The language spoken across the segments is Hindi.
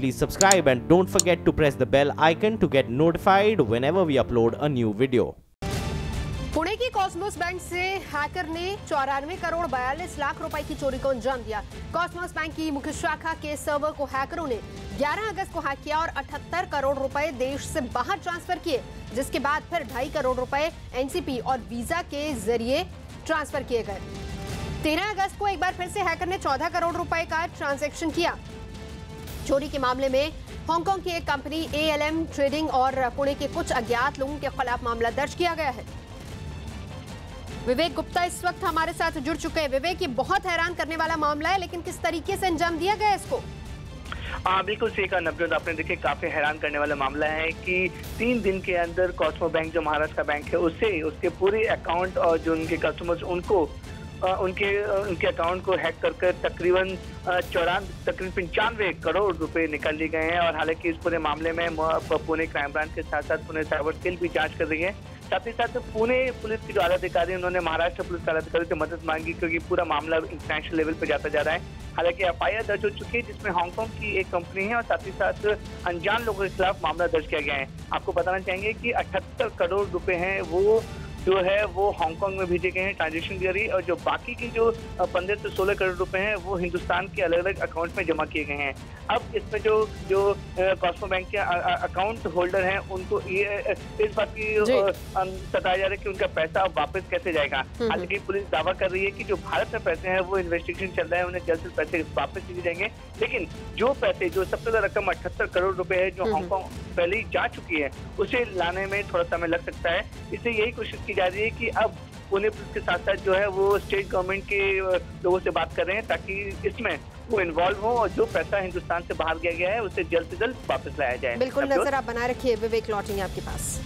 please subscribe and don't forget to press the bell icon to get notified whenever we upload a new video. Pune की कॉस्मोस बैंक से हैकर ने 94 करोड़ 42 लाख रुपए की चोरी को अंजाम दिया। कॉस्मोस बैंक की मुख्य शाखा के सर्वर को हैकरों ने 11 अगस्त को हैक किया और 78 करोड़ रुपए देश से बाहर ट्रांसफर किए, जिसके बाद फिर 2.5 करोड़ रुपए एनसीपी और वीजा के जरिए ट्रांसफर किए गए। 13 अगस्त को एक बार फिर से हैकर ने 14 करोड़ रुपए का ट्रांजैक्शन किया। चोरी के मामले में हांगकांग की एक कंपनी ALM ट्रेडिंग और पुणे के कुछ अज्ञात लोगों के खिलाफ मामला दर्ज किया गया है। विवेक गुप्ता इस वक्त हमारे साथ जुड़ चुके हैं। विवेक, ये बहुत हैरान करने वाला मामला है, लेकिन किस तरीके से अंजाम दिया गया इसको? बिल्कुल सही कहा नवजोत आपने। देखिए, काफी हैरान करने वाला मामला है कि 3 दिन के अंदर कॉस्मो बैंक जो महाराष्ट्र का बैंक है उसके पूरे अकाउंट और जो उनके कस्टमर्स उनको उनके अकाउंट को हैक कर तकरीबन 95 करोड़ रुपए निकाल लिए गए हैं। और हालांकि इस पूरे मामले में पुणे क्राइम ब्रांच के साथ साथ पुणे साइबर सेल भी जांच कर रही है। साथ ही साथ पुणे पुलिस के जो आला अधिकारी उन्होंने महाराष्ट्र पुलिस के आला अधिकारी से मदद मांगी, क्योंकि पूरा मामला इंटरनेशनल लेवल पर जाता जा रहा है। हालांकि FIR दर्ज हो चुकी है, जिसमें हांगकांग की एक कंपनी है और साथ ही साथ अनजान लोगों के खिलाफ मामला दर्ज किया गया है। आपको बताना चाहेंगे कि 78 करोड़ रुपए हैं वो हांगकांग में भेजे गए हैं ट्रांजेक्शन के जरिए, और जो बाकी की जो 15 से 16 करोड़ रुपए हैं वो हिंदुस्तान के अलग अलग अकाउंट में जमा किए गए हैं। अब इसमें जो कॉस्मो बैंक के अकाउंट होल्डर हैं उनको इस बात की बताया जा रहा है कि उनका पैसा वापस कैसे जाएगा। हालांकि पुलिस दावा कर रही है कि जो भारत में पैसे हैं वो इन्वेस्टिगेशन चल रहा है, उन्हें जल्द से पैसे वापस दिए जाएंगे। लेकिन जो सबसे ज्यादा रकम 78 करोड़ रुपए है जो हांगकांग पहले ही जा चुकी है, उसे लाने में थोड़ा समय लग सकता है। इसलिए यही कोशिश की जा रही है कि अब पुणे पुलिस के साथ साथ जो है वो स्टेट गवर्नमेंट के लोगों से बात कर रहे हैं, ताकि इसमें वो इन्वॉल्व हो और जो पैसा हिंदुस्तान से बाहर गया है उसे जल्द से जल्द वापस लाया जाए। बिल्कुल, नजर आप बना रखिए। विवेक लौटेंगे आपके पास।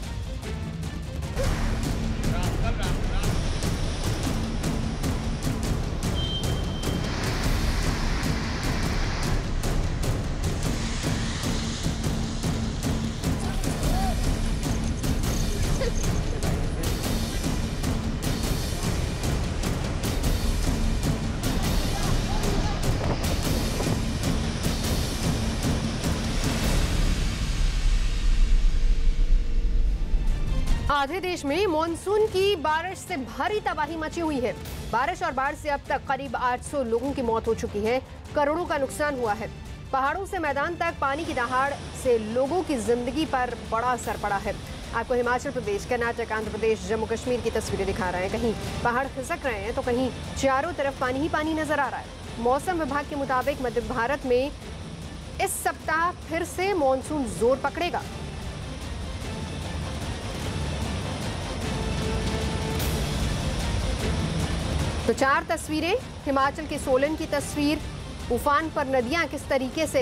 आधे देश में मॉनसून की बारिश से भारी तबाही मची हुई है। बारिश और बाढ़ से अब तक करीब 800 लोगों की मौत हो चुकी है, करोड़ों का नुकसान हुआ है। पहाड़ों से मैदान तक पानी की दहाड़ से लोगों की जिंदगी पर बड़ा असर पड़ा है। आपको हिमाचल प्रदेश, कर्नाटक, आंध्र प्रदेश, जम्मू कश्मीर की तस्वीरें दिखा रहे हैं। कहीं पहाड़ खिसक रहे हैं तो कहीं चारों तरफ पानी ही पानी नजर आ रहा है। मौसम विभाग के मुताबिक मध्य भारत में इस सप्ताह फिर से मॉनसून जोर पकड़ेगा। तो 4 तस्वीरें, हिमाचल के सोलन की तस्वीर, उफान पर नदियां किस तरीके से,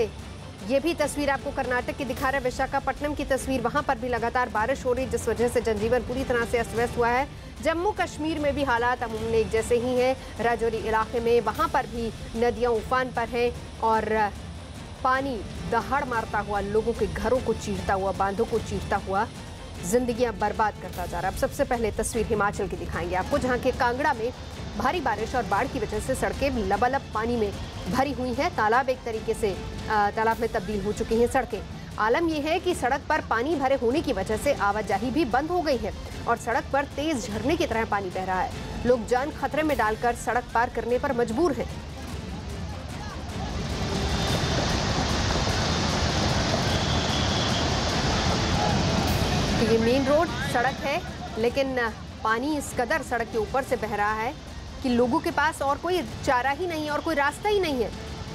ये भी तस्वीर आपको कर्नाटक की दिखा रहा है। विशाखापट्टनम की तस्वीर, वहां पर भी लगातार बारिश हो रही है, जिस वजह से जनजीवन पूरी तरह से अस्त व्यस्त हुआ है। जम्मू कश्मीर में भी हालात अमूमन एक जैसे ही हैं। राजौरी इलाके में वहां पर भी नदियां उफान पर हैं और पानी दहाड़ मारता हुआ लोगों के घरों को चीरता हुआ, बांधों को चीरता हुआ जिंदगियां बर्बाद करता जा रहा है। अब सबसे पहले तस्वीर हिमाचल की दिखाएंगे आपको, जहां के कांगड़ा में भारी बारिश और बाढ़ की वजह से सड़कें लबालब पानी में भरी हुई हैं। तालाब एक तरीके से तालाब में तब्दील हो चुकी हैं सड़कें। आलम यह है कि सड़क पर पानी भरे होने की वजह से आवाजाही भी बंद हो गई है और सड़क पर तेज झरने की तरह पानी बह रहा है। लोग जान खतरे में डालकर सड़क पार करने पर मजबूर हैं। ये मेन रोड सड़क है, लेकिन पानी इस कदर सड़क के ऊपर से बह रहा है कि लोगों के पास और कोई चारा ही नहीं है और कोई रास्ता ही नहीं है।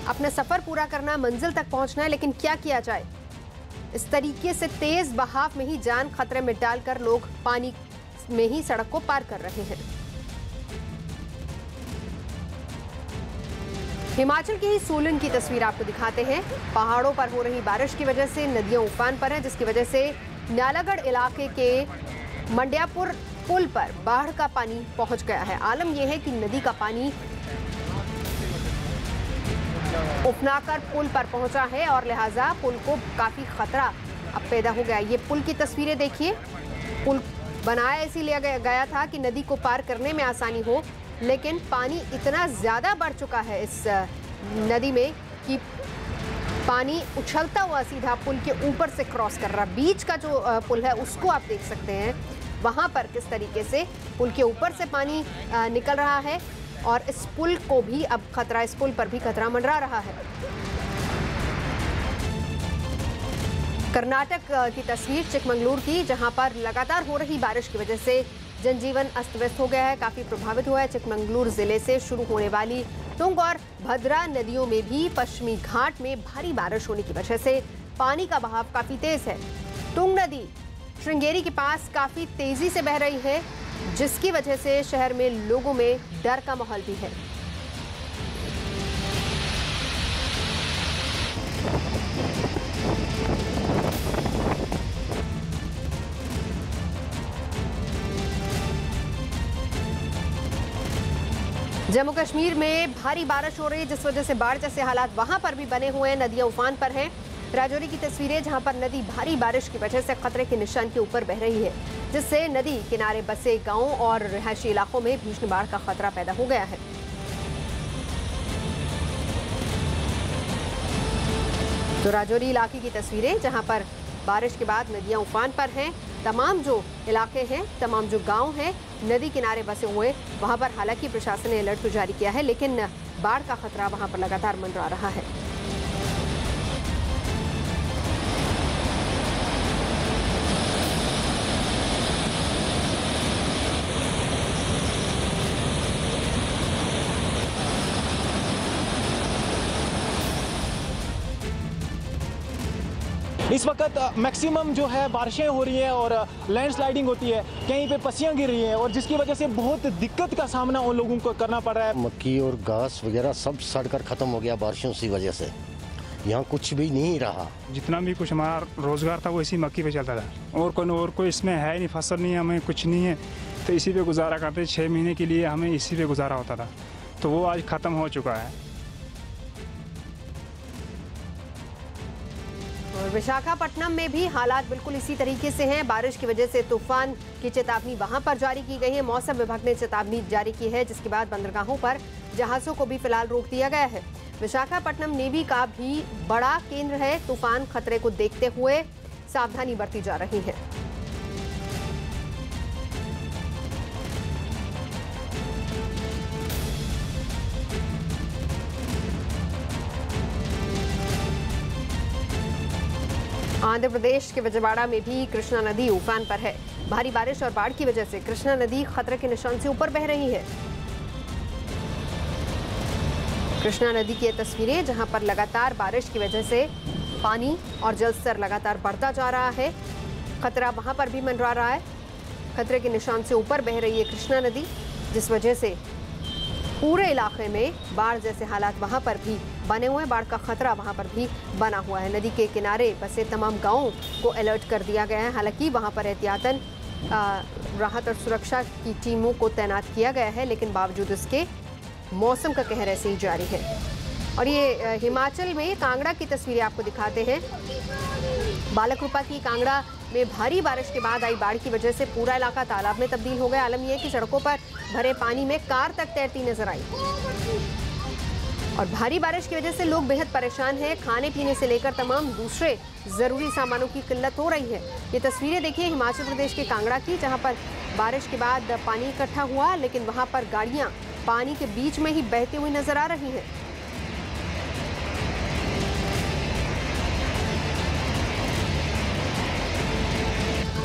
अपना सफर पूरा करना, मंजिल तक पहुंचना है, लेकिन क्या किया जाए। इस तरीके से तेज बहाव में ही जान खतरे में डालकर लोग पानी में ही सड़क को पार कर रहे हैं। हिमाचल के ही सोलन की तस्वीर आपको दिखाते हैं। पहाड़ों पर हो रही बारिश की वजह से नदियां उफान पर हैं, जिसकी वजह से नालागढ़ इलाके के मंडियापुर पुल पर बाढ़ का पानी पहुंच गया है। आलम यह है कि नदी का पानी उफनाकर पुल पर पहुंचा है और लिहाजा पुल को काफी खतरा अब पैदा हो गया। ये पुल की तस्वीरें देखिए। पुल बनाया इसीलिए गया था कि नदी को पार करने में आसानी हो, लेकिन पानी इतना ज्यादा बढ़ चुका है इस नदी में कि पानी उछलता हुआ सीधा पुल के ऊपर से क्रॉस कर रहा। बीच का जो पुल है उसको आप देख सकते हैं, वहां पर किस तरीके से पुल के ऊपर से पानी निकल रहा है और इस पुल को भी अब खतरा, इस पुल पर भी खतरा मंडरा रहा है। कर्नाटक की तस्वीर चिकमंगलूर की, जहां पर लगातार हो रही बारिश की वजह से जनजीवन अस्त व्यस्त हो गया है, काफी प्रभावित हुआ है। चिकमंगलूर जिले से शुरू होने वाली तुंग और भद्रा नदियों में भी पश्चिमी घाट में भारी बारिश होने की वजह से पानी का बहाव काफी तेज है। तुंग नदी श्रृंगेरी के पास काफी तेजी से बह रही है, जिसकी वजह से शहर में लोगों में डर का माहौल भी है। जम्मू कश्मीर में भारी बारिश हो रही है, जिस वजह से बाढ़ जैसे हालात वहां पर भी बने हुए हैं। नदियां उफान पर हैं। राजौरी की तस्वीरें, जहां पर नदी भारी बारिश की वजह से खतरे के निशान के ऊपर बह रही है, जिससे नदी किनारे बसे गांवों और रिहायशी इलाकों में भीषण बाढ़ का खतरा पैदा हो गया है। तो राजौरी इलाके की तस्वीरें, जहां पर बारिश के बाद नदियां उफान पर हैं। तमाम जो इलाके हैं, तमाम जो गांव हैं नदी किनारे बसे हुए, वहां पर हालांकि प्रशासन ने अलर्ट तो जारी किया है, लेकिन बाढ़ का खतरा वहां पर लगातार मंडरा रहा है। इस वक्त मैक्सिमम जो है बारिशें हो रही हैं और लैंडस्लाइडिंग होती है, कहीं पे पस्सियां गिर रही हैं और जिसकी वजह से बहुत दिक्कत का सामना उन लोगों को करना पड़ रहा है। मक्की और घास वगैरह सब सड़कर ख़त्म हो गया बारिशों की वजह से, यहाँ कुछ भी नहीं रहा। जितना भी कुछ हमारा रोजगार था वो इसी मक्की पे चलता था, और कोई इसमें है नहीं, फसल नहीं है, हमें कुछ नहीं है, तो इसी पे गुजारा करते। 6 महीने के लिए हमें इसी पे गुजारा होता था, तो वो आज ख़त्म हो चुका है। और विशाखापट्टनम में भी हालात बिल्कुल इसी तरीके से हैं। बारिश की वजह से तूफान की चेतावनी वहां पर जारी की गई है। मौसम विभाग ने चेतावनी जारी की है, जिसके बाद बंदरगाहों पर जहाजों को भी फिलहाल रोक दिया गया है। विशाखापट्टनम नेवी का भी बड़ा केंद्र है। तूफान खतरे को देखते हुए सावधानी बरती जा रही है। आंध्र प्रदेश के विजयवाड़ा में भी कृष्णा नदी उफान पर है। भारी बारिश और बाढ़ की वजह से कृष्णा नदी खतरे के निशान से ऊपर बह रही है। कृष्णा नदी की ये तस्वीरें, जहां पर लगातार बारिश की वजह से पानी और जल स्तर लगातार बढ़ता जा रहा है। खतरा वहां पर भी मंडरा रहा है। खतरे के निशान से ऊपर बह रही है कृष्णा नदी, जिस वजह से पूरे इलाके में बाढ़ जैसे हालात वहां पर भी बने हुए हैं। बाढ़ का खतरा वहां पर भी बना हुआ है। नदी के किनारे बसे तमाम गांवों को अलर्ट कर दिया गया है। हालांकि वहां पर एहतियातन राहत और सुरक्षा की टीमों को तैनात किया गया है, लेकिन बावजूद इसके मौसम का कहर ऐसे ही जारी है। और ये हिमाचल में कांगड़ा की तस्वीरें आपको दिखाते हैं। बालाकृपा की कांगड़ा में भारी बारिश के बाद आई बाढ़ की वजह से पूरा इलाका तालाब में तब्दील हो गया। आलम यह है कि सड़कों पर भरे पानी में कार तक तैरती नजर आई और भारी बारिश की वजह से लोग बेहद परेशान हैं। खाने पीने से लेकर तमाम दूसरे जरूरी सामानों की किल्लत हो रही है। ये तस्वीरें देखिए हिमाचल प्रदेश के कांगड़ा की, जहां पर बारिश के बाद पानी इकट्ठा हुआ, लेकिन वहां पर गाड़ियां पानी के बीच में ही बहती हुई नजर आ रही हैं।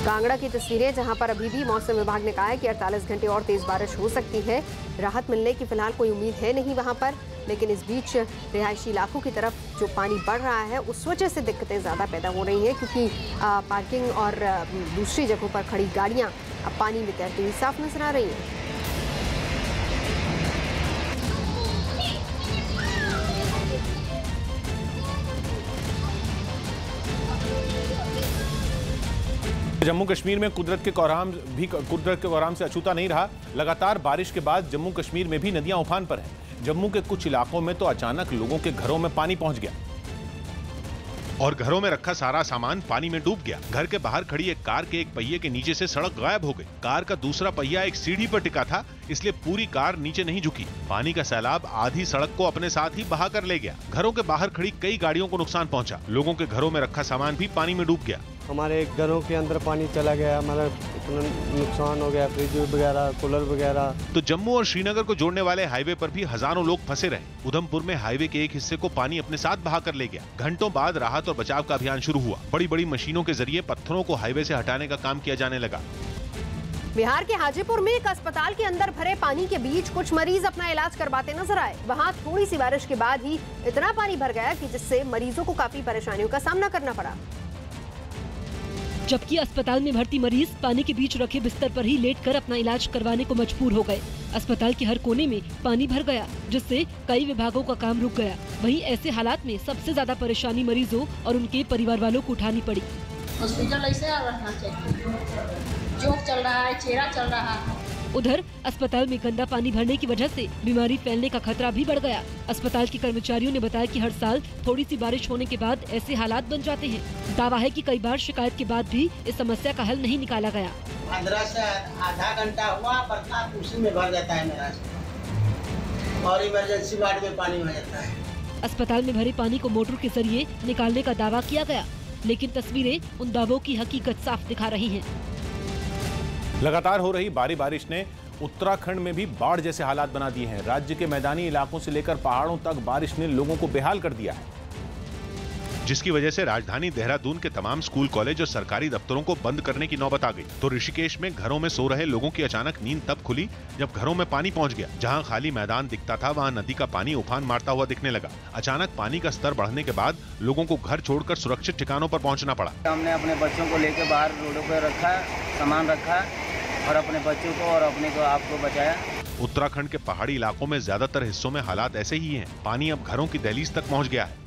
कांगड़ा की तस्वीरें, जहां पर अभी भी मौसम विभाग ने कहा है कि 48 घंटे और तेज बारिश हो सकती है। राहत मिलने की फिलहाल कोई उम्मीद है नहीं वहां पर, लेकिन इस बीच रिहायशी इलाकों की तरफ जो पानी बढ़ रहा है उस वजह से दिक्कतें ज़्यादा पैदा हो रही हैं, क्योंकि पार्किंग और दूसरी जगहों पर खड़ी गाड़ियां अब पानी में तैरती हुई साफ नजर आ रही हैं। जम्मू कश्मीर में कुदरत के कोहराम से अछूता नहीं रहा। लगातार बारिश के बाद जम्मू कश्मीर में भी नदियां उफान पर हैं। जम्मू के कुछ इलाकों में तो अचानक लोगों के घरों में पानी पहुंच गया। और घरों में रखा सारा सामान पानी में डूब गया। घर के बाहर खड़ी एक कार के एक पहिए के नीचे से सड़क गायब हो गई। कार का दूसरा पहिया एक सीढ़ी पर टिका था, इसलिए पूरी कार नीचे नहीं झुकी। पानी का सैलाब आधी सड़क को अपने साथ ही बहा कर ले गया। घरों के बाहर खड़ी कई गाड़ियों को नुकसान पहुंचा। लोगों के घरों में रखा सामान भी पानी में डूब गया। हमारे घरों के अंदर पानी चला गया, मतलब इतना नुकसान हो गया, फ्रिज वगैरह, कूलर वगैरह। तो जम्मू और श्रीनगर को जोड़ने वाले हाईवे पर भी हजारों लोग फंसे रहे। उधमपुर में हाईवे के एक हिस्से को पानी अपने साथ बहा कर ले गया। घंटों बाद राहत और बचाव का अभियान शुरू हुआ। बड़ी बड़ी मशीनों के जरिए पत्थरों को हाईवे से हटाने का काम किया जाने लगा। बिहार के हाजीपुर में एक अस्पताल के अंदर भरे पानी के बीच कुछ मरीज अपना इलाज करवाते नजर आए। वहां थोड़ी सी बारिश के बाद ही इतना पानी भर गया कि जिससे मरीजों को काफी परेशानियों का सामना करना पड़ा। जबकि अस्पताल में भर्ती मरीज पानी के बीच रखे बिस्तर पर ही लेटकर अपना इलाज करवाने को मजबूर हो गए। अस्पताल के हर कोने में पानी भर गया, जिससे कई विभागों का काम रुक गया। वहीं ऐसे हालात में सबसे ज्यादा परेशानी मरीजों और उनके परिवार वालों को उठानी पड़ी। हॉस्पिटल ऐसे रहना चाहिए, जोक चल रहा है, चेहरा चल रहा है। उधर अस्पताल में गंदा पानी भरने की वजह से बीमारी फैलने का खतरा भी बढ़ गया। अस्पताल के कर्मचारियों ने बताया कि हर साल थोड़ी सी बारिश होने के बाद ऐसे हालात बन जाते हैं। दावा है कि कई बार शिकायत के बाद भी इस समस्या का हल नहीं निकाला गया। 15 से आधा घंटा हुआ, बरसात उसी में भर जाता है मेरा, और इमरजेंसी वार्ड में पानी भर जाता है। अस्पताल में भरे पानी को मोटर के जरिए निकालने का दावा किया गया, लेकिन तस्वीरें उन दावों की हकीकत साफ दिखा रही हैं। लगातार हो रही भारी बारिश ने उत्तराखंड में भी बाढ़ जैसे हालात बना दिए हैं। राज्य के मैदानी इलाकों से लेकर पहाड़ों तक बारिश ने लोगों को बेहाल कर दिया है, जिसकी वजह से राजधानी देहरादून के तमाम स्कूल, कॉलेज और सरकारी दफ्तरों को बंद करने की नौबत आ गई। तो ऋषिकेश में घरों में सो रहे लोगों की अचानक नींद तब खुली जब घरों में पानी पहुंच गया। जहां खाली मैदान दिखता था, वहां नदी का पानी उफान मारता हुआ दिखने लगा। अचानक पानी का स्तर बढ़ने के बाद लोगों को घर छोड़कर सुरक्षित ठिकानों पर पहुंचना पड़ा। हमने अपने बच्चों को लेकर बाहर रोडों पर रखा, सामान रखा और अपने बच्चों को और अपने को आपको बचाया। उत्तराखंड के पहाड़ी इलाकों में ज्यादातर हिस्सों में हालात ऐसे ही हैं। पानी अब घरों की दहलीज तक पहुंच गया है।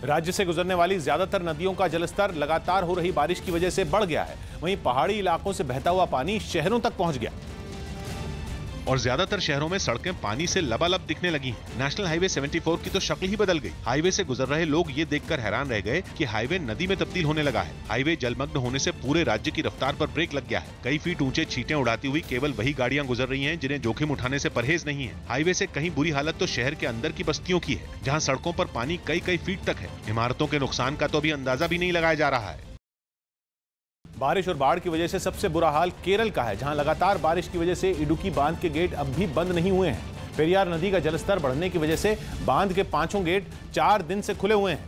राज्य से गुजरने वाली ज्यादातर नदियों का जलस्तर लगातार हो रही बारिश की वजह से बढ़ गया है। वहीं पहाड़ी इलाकों से बहता हुआ पानी शहरों तक पहुंच गया और ज्यादातर शहरों में सड़कें पानी से लबालब दिखने लगी हैं। नेशनल हाईवे 74 की तो शक्ल ही बदल गई। हाईवे से गुजर रहे लोग ये देखकर हैरान रह गए कि हाईवे नदी में तब्दील होने लगा है। हाईवे जलमग्न होने से पूरे राज्य की रफ्तार पर ब्रेक लग गया है। कई फीट ऊंचे छींटें उड़ाती हुई केवल वही गाड़ियां गुजर रही हैं जिन्हें जोखिम उठाने से परहेज नहीं है। हाईवे से कहीं बुरी हालत तो शहर के अंदर की बस्तियों की है, जहाँ सड़कों पर पानी कई कई फीट तक है। इमारतों के नुकसान का तो अभी अंदाजा भी नहीं लगाया जा रहा है। बारिश और बाढ़ की वजह से सबसे बुरा हाल केरल का है, जहां लगातार बारिश की वजह से इडुक्की बांध के गेट अब भी बंद नहीं हुए हैं। पेरियार नदी का जलस्तर बढ़ने की वजह से बांध के 5 गेट 4 दिन से खुले हुए हैं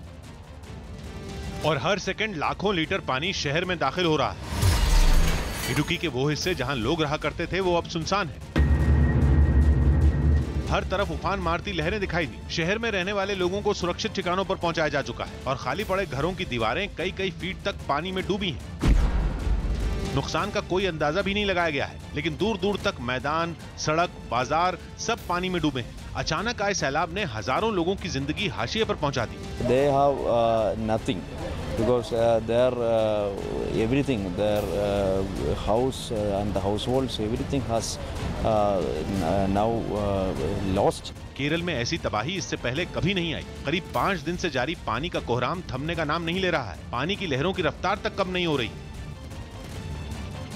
और हर सेकंड लाखों लीटर पानी शहर में दाखिल हो रहा है। इडुक्की के वो हिस्से जहां लोग रहा करते थे वो अब सुनसान है। हर तरफ उफान मारती लहरें दिखाई दी। शहर में रहने वाले लोगों को सुरक्षित ठिकानों पर पहुंचाया जा चुका है और खाली पड़े घरों की दीवारें कई कई फीट तक पानी में डूबी हैं। नुकसान का कोई अंदाजा भी नहीं लगाया गया है, लेकिन दूर दूर तक मैदान, सड़क, बाजार सब पानी में डूबे हैं। अचानक आए सैलाब ने हजारों लोगों की जिंदगी हाशिए पर पहुंचा दी। They have nothing because their everything, their house and the households, everything has now lost. Kerala में ऐसी तबाही इससे पहले कभी नहीं आई। करीब 5 दिन से जारी पानी का कोहराम थमने का नाम नहीं ले रहा है। पानी की लहरों की रफ्तार तक कम नहीं हो रही।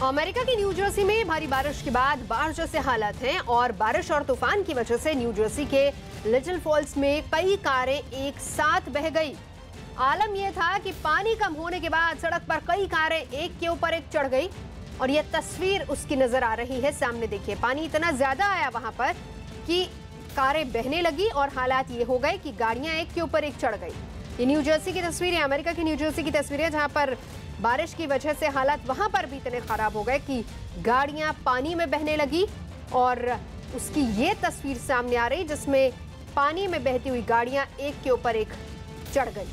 अमेरिका की न्यू जर्सी में भारी बारिश के बाद बाढ़ जैसे हालात हैं और बारिश और तूफान की वजह से न्यू जर्सी के लिटिल फॉल्स में कई कारें एक साथ बह गई। आलम यह था कि पानी कम होने के बाद सड़क पर कई कारें एक के ऊपर एक चढ़ गई और यह तस्वीर उसकी नजर आ रही है। सामने देखिए, पानी इतना ज्यादा आया वहां पर कि कारें बहने लगी और हालात ये हो गए कि गाड़ियां एक के ऊपर एक चढ़ गई। ये न्यू जर्सी की तस्वीरें, अमेरिका की न्यू जर्सी की तस्वीरें, जहां पर बारिश की वजह से हालात वहां पर भी इतने खराब हो गए कि गाड़ियां पानी में बहने लगी और उसकी ये तस्वीर सामने आ रही जिसमें पानी में बहती हुई गाड़ियां एक के ऊपर एक चढ़ गई।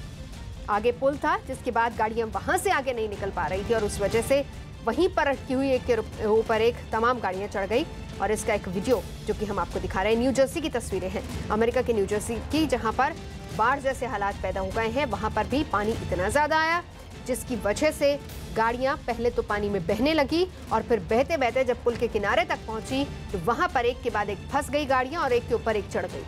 आगे पुल था जिसके बाद गाड़ियां वहां से आगे नहीं निकल पा रही थी और उस वजह से वहीं पर अटकी हुई एक के ऊपर एक तमाम गाड़ियां चढ़ गई। और इसका एक वीडियो जो कि हम आपको दिखा रहे हैं, न्यू जर्सी की तस्वीरें हैं, अमेरिका के न्यू जर्सी की, जहां पर बाढ़ जैसे हालात पैदा हो गए हैं। वहां पर भी पानी इतना ज्यादा आया जिसकी वजह से गाड़ियां पहले तो पानी में बहने लगी और फिर बहते बहते जब पुल के किनारे तक पहुंची तो वहां पर एक के बाद एक फंस गई गाड़ियां और एक के ऊपर एक चढ़ गई।